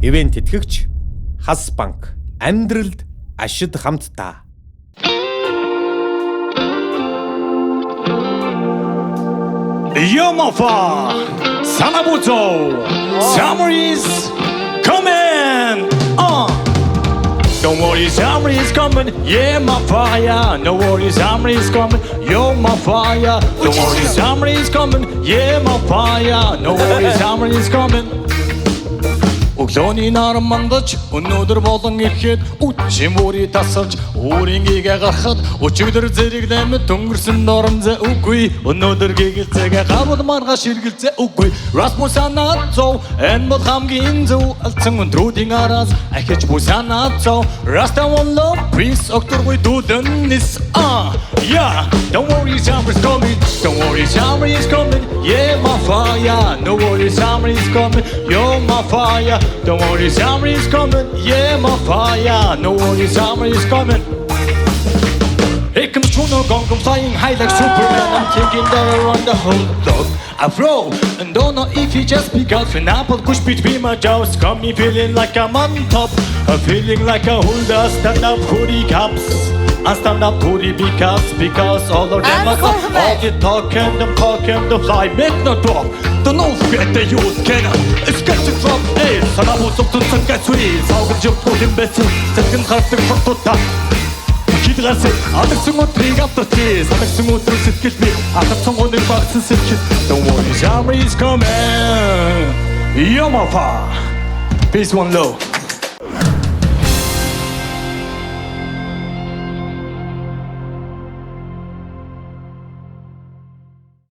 Ивент тэтгэгч Хас банк. Амьдралд ашид хамтдаа. Yamafa Sanabuto Summer is coming Don't worry, summer is coming, yeah, my fire. No worries, summer is coming, you're my fire. Don't worry, summer is coming, yeah, my fire. No worries, summer is coming. Өглөөний нар мандаж өнөөдөр болон ирэхэд үчим бүрий тасалж өөрийн гээгээ гарахад өчигдөр зэрэглэмэд өнгөрсөн доромзээ үгүй өнөөдөр гээгэлцээгээ гарууд маргааш хэргэлзээ үгүй Rasmus санаацоо энэ бол хамгийн зөв алдсан өндрүүдийн араас ахиж буй санаацоо Rasta one love peace october дүүдэнэс yeah don't worry summer is coming don't worry summer is coming yeah my fire no worry summer is coming you're my fire Don't worry, summer is coming, yeah, my fire. No worry, summer is coming. Here comes Chuno Gong, flying high like Superman. I'm taking that around the whole dog. I flow, and don't know if he just because an apple push between my jaws. Got me feeling like I'm on top. I'm feeling like a holder, stand up for the cops. I stand up to the because all of them are all the talking, the fly, make no drop. Don't know forget the youth can it's got to drop hey санаабууд зүгтэн гацгүй саугч бүхэн байсан сэтгэн хартаг фотота хидгаас адагсан өдрийг автоти санагсан өдөр сэтгэл би атсан гоныг багсан сэтгэл Don't worry summer is coming Yamaha Peace one love